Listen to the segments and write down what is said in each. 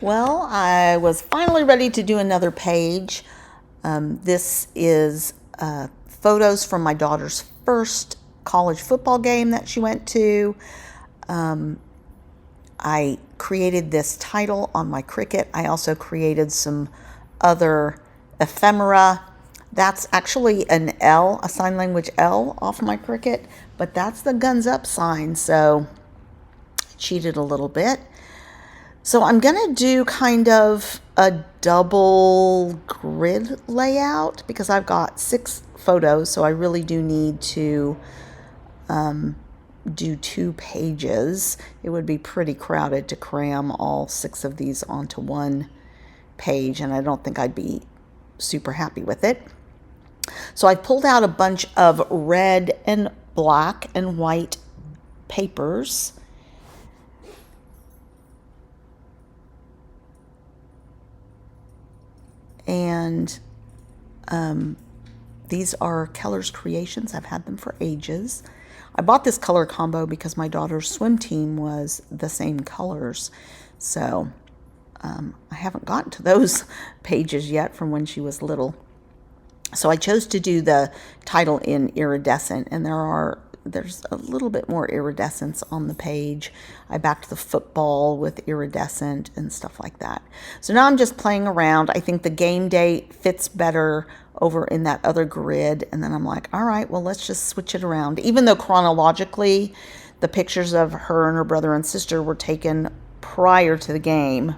Well, I was finally ready to do another page. This is photos from my daughter's first college football game that she went to. I created this title on my Cricut. I also created some other ephemera. That's actually an L, a sign language L off my Cricut, but that's the guns up sign, so I cheated a little bit. So I'm going to do kind of a double grid layout because I've got 6 photos, so I really do need to do 2 pages. It would be pretty crowded to cram all 6 of these onto one page, and I don't think I'd be super happy with it. So I pulled out a bunch of red and black and white papers. And these are Keller's Creations. I've had them for ages. I bought this color combo because my daughter's swim team was the same colors. So I haven't gotten to those pages yet from when she was little. So I chose to do the title in iridescent, and there's a little bit more iridescence on the page. I backed the football with iridescent and stuff like that. So now I'm just playing around. I think the game day fits better over in that other grid. And then I'm like, all right, well, let's just switch it around. Even though chronologically, the pictures of her and her brother and sister were taken prior to the game,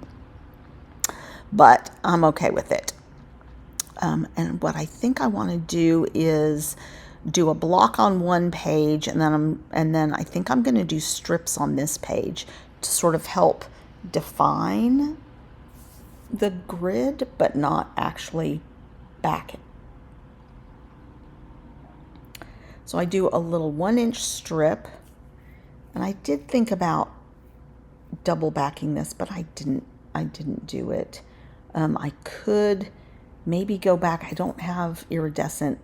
but I'm okay with it. And what I think I want to do is do a block on one page, and then I think I'm going to do strips on this page to sort of help define the grid, but not actually back it. So I do a little 1-inch strip, and I did think about double backing this, but I didn't do it. I could maybe go back. I don't have iridescent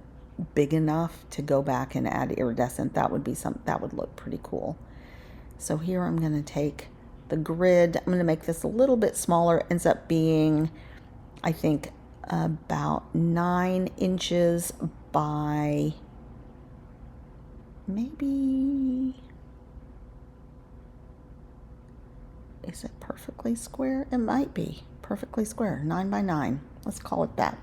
big enough to go back and add iridescent. That would look pretty cool. So here I'm going to take the grid. I'm going to make this a little bit smaller. It ends up being, I think, about 9 inches by maybe, is it perfectly square? It might be perfectly square, 9 by 9. Let's call it that.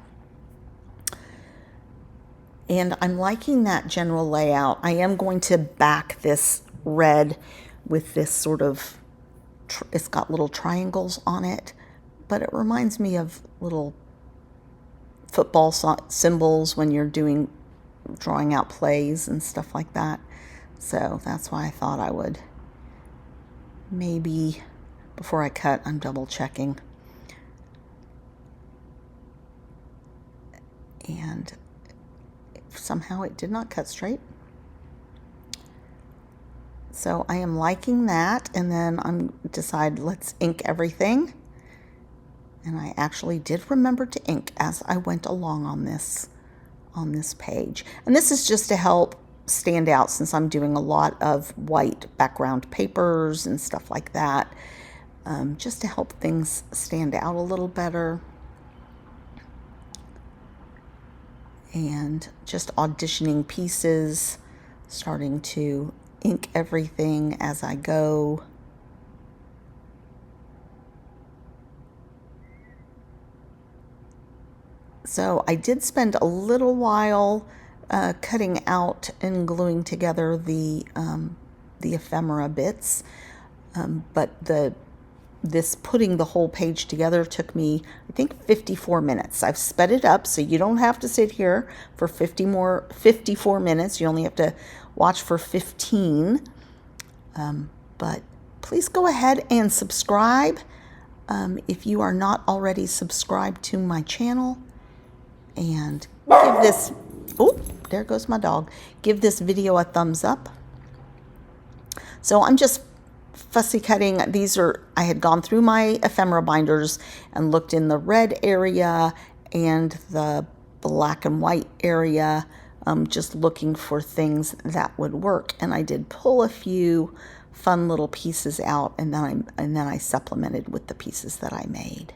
And I'm liking that general layout. I am going to back this red with this sort of, it's got little triangles on it, but it reminds me of little football symbols when you're drawing out plays and stuff like that. So that's why I thought I would maybe, before I cut, I'm double checking. And somehow it did not cut straight. So I am liking that, and then I'm decide let's ink everything. And I actually did remember to ink as I went along on this page. And this is just to help stand out, since I'm doing a lot of white background papers and stuff like that, just to help things stand out a little better. And just auditioning pieces, starting to ink everything as I go. So I did spend a little while cutting out and gluing together the ephemera bits, but this putting the whole page together took me, I think, 54 minutes. I've sped it up so you don't have to sit here for 54 minutes. You only have to watch for 15. But please go ahead and subscribe if you are not already subscribed to my channel. And give this, oh, there goes my dog. Give this video a thumbs up. So I'm just fussy cutting. I had gone through my ephemera binders and looked in the red area and the black and white area, just looking for things that would work. And I did pull a few fun little pieces out, and then I supplemented with the pieces that I made.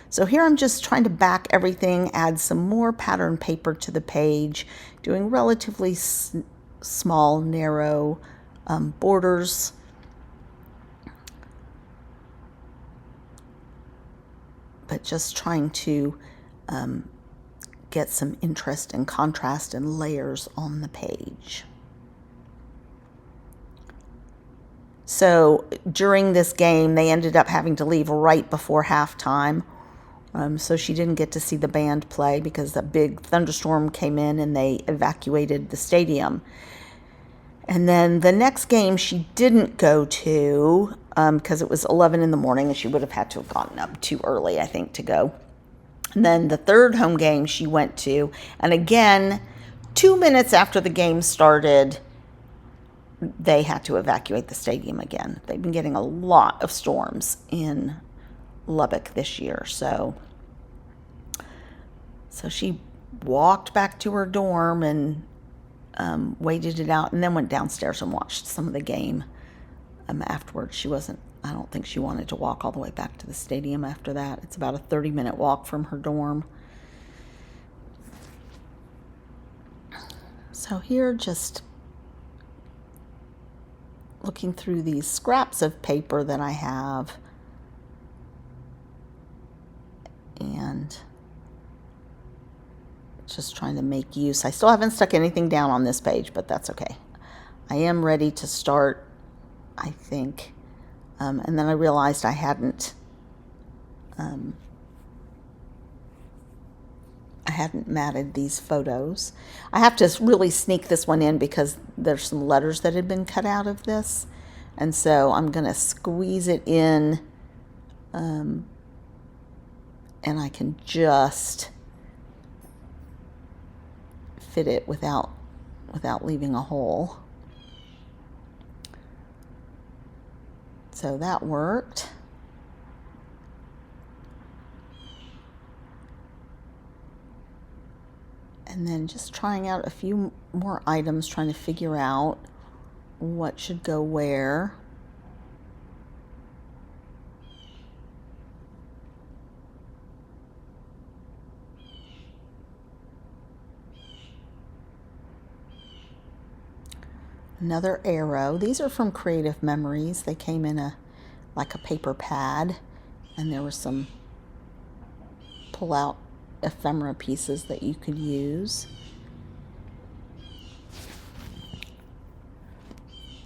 So here I'm just trying to back everything, add some more pattern paper to the page, doing relatively small, narrow borders. But just trying to get some interest and contrast and layers on the page. So during this game, they ended up having to leave right before halftime. So she didn't get to see the band play because a big thunderstorm came in and they evacuated the stadium. And then the next game she didn't go to because it was 11 in the morning and she would have had to have gotten up too early, I think, to go. And then the third home game she went to, and again, 2 minutes after the game started, they had to evacuate the stadium again. They've been getting a lot of storms in Lubbock this year, so she walked back to her dorm and waited it out, and then went downstairs and watched some of the game afterwards. I don't think she wanted to walk all the way back to the stadium after that. It's about a 30-minute walk from her dorm. So here, just looking through these scraps of paper that I have, and just trying to make use. I still haven't stuck anything down on this page, but that's okay. I am ready to start, I think. And then I realized I hadn't matted these photos. I have to really sneak this one in because there's some letters that had been cut out of this. And so I'm going to squeeze it in, and I can just fit it without leaving a hole. So that worked. And then just trying out a few more items, trying to figure out what should go where. Another arrow. These are from Creative Memories. They came in like a paper pad, and there were some pull-out ephemera pieces that you could use.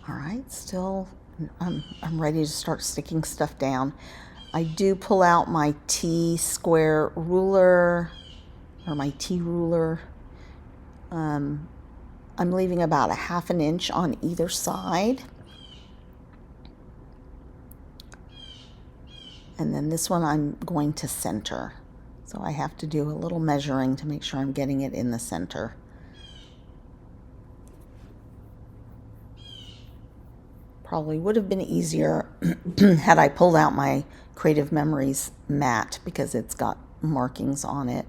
All right, still I'm ready to start sticking stuff down. I do pull out my T-square ruler, or my T-ruler. I'm leaving about 1/2 inch on either side. And then this one I'm going to center. So I have to do a little measuring to make sure I'm getting it in the center. Probably would have been easier had I pulled out my Creative Memories mat because it's got markings on it,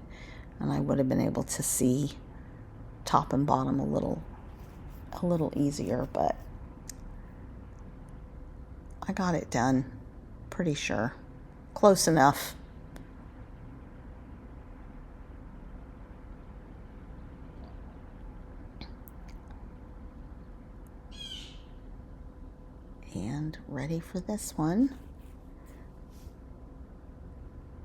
and I would have been able to see top and bottom a little easier, but I got it done, pretty sure. Close enough. And ready for this one.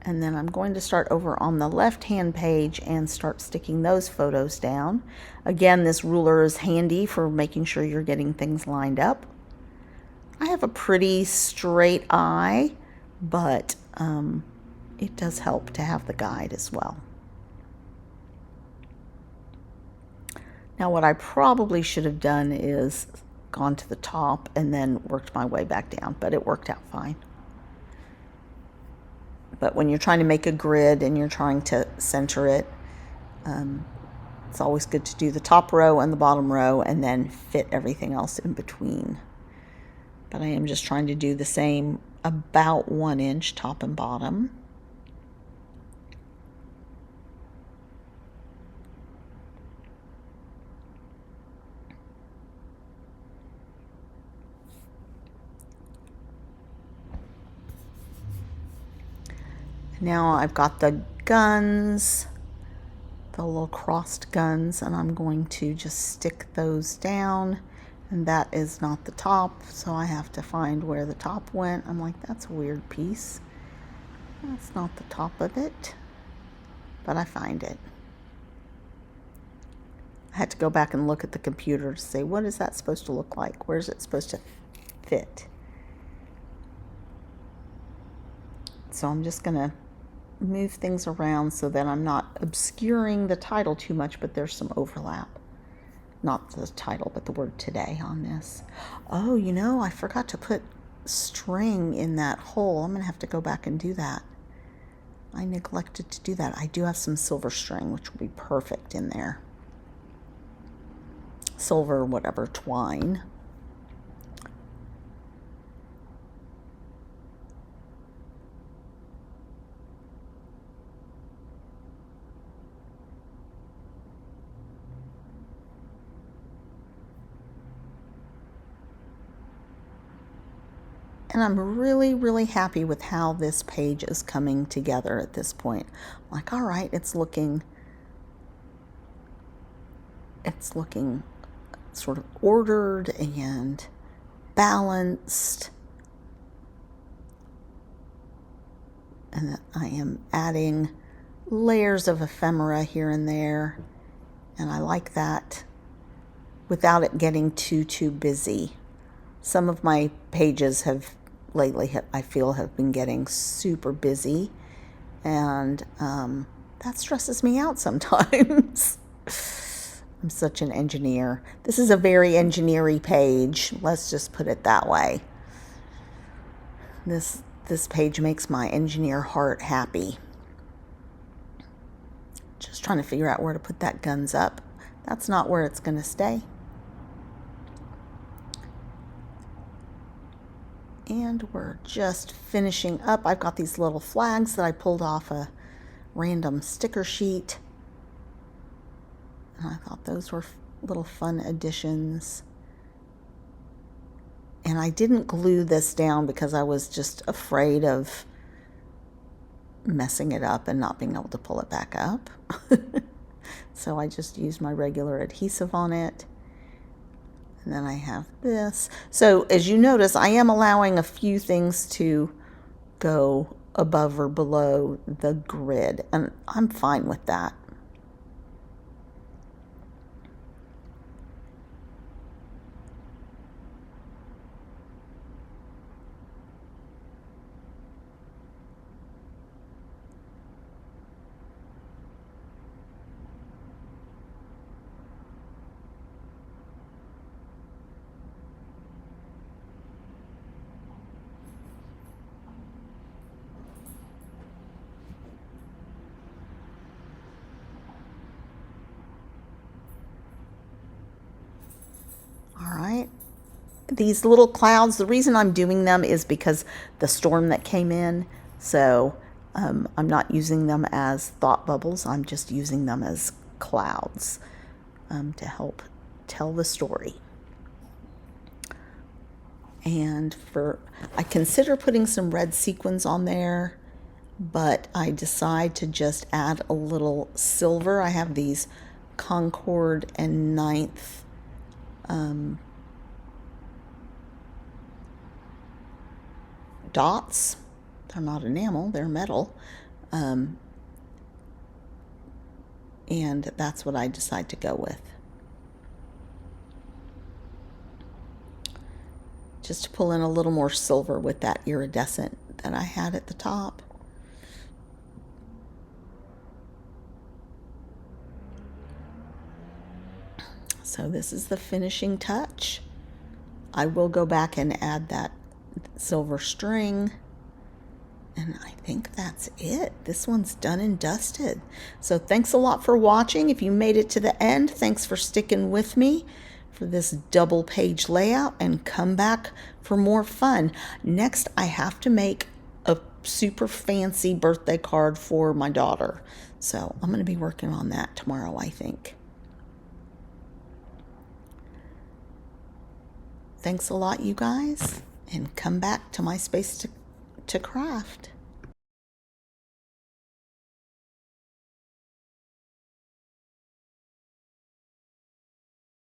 And then I'm going to start over on the left-hand page and start sticking those photos down. Again, this ruler is handy for making sure you're getting things lined up. I have a pretty straight eye, but it does help to have the guide as well. Now, what I probably should have done is gone to the top and then worked my way back down, but it worked out fine. But when you're trying to make a grid and you're trying to center it, it's always good to do the top row and the bottom row and then fit everything else in between. But I am just trying to do the same, about 1 inch top and bottom. Now I've got the guns, the little crossed guns, and I'm going to just stick those down. And that is not the top, so I have to find where the top went. I'm like, that's a weird piece. That's not the top of it, but I find it. I had to go back and look at the computer to say, what is that supposed to look like? Where's it supposed to fit? So I'm just going to move things around so that I'm not obscuring the title too much, but there's some overlap. Not the title, but the word today on this. Oh, you know, I forgot to put string in that hole. I'm going to have to go back and do that. I neglected to do that. I do have some silver string, which will be perfect in there. Silver, whatever, twine. And I'm really, really happy with how this page is coming together at this point. I'm like, all right, it's looking sort of ordered and balanced. And I am adding layers of ephemera here and there. And I like that without it getting too busy. Some of my pages have lately, I feel, have been getting super busy, and that stresses me out sometimes. I'm such an engineer. This is a very engineer-y page. Let's just put it that way. This page makes my engineer heart happy. Just trying to figure out where to put that guns up. That's not where it's going to stay. And we're just finishing up. I've got these little flags that I pulled off a random sticker sheet. And I thought those were little fun additions. And I didn't glue this down because I was just afraid of messing it up and not being able to pull it back up. So I just used my regular adhesive on it. And then I have this. So as you notice, I am allowing a few things to go above or below the grid, and I'm fine with that. All right. These little clouds, the reason I'm doing them is because the storm that came in. So I'm not using them as thought bubbles. I'm just using them as clouds to help tell the story. And I consider putting some red sequins on there, but I decide to just add a little silver. I have these Concord and Ninth dots. They're not enamel, they're metal. And that's what I decide to go with. Just to pull in a little more silver with that iridescent that I had at the top. So this is the finishing touch. I will go back and add that silver string. And I think that's it. This one's done and dusted. So thanks a lot for watching. If you made it to the end, thanks for sticking with me for this double page layout, and come back for more fun. Next, I have to make a super fancy birthday card for my daughter. So I'm going to be working on that tomorrow, I think. Thanks a lot, you guys, and come back to my space to craft.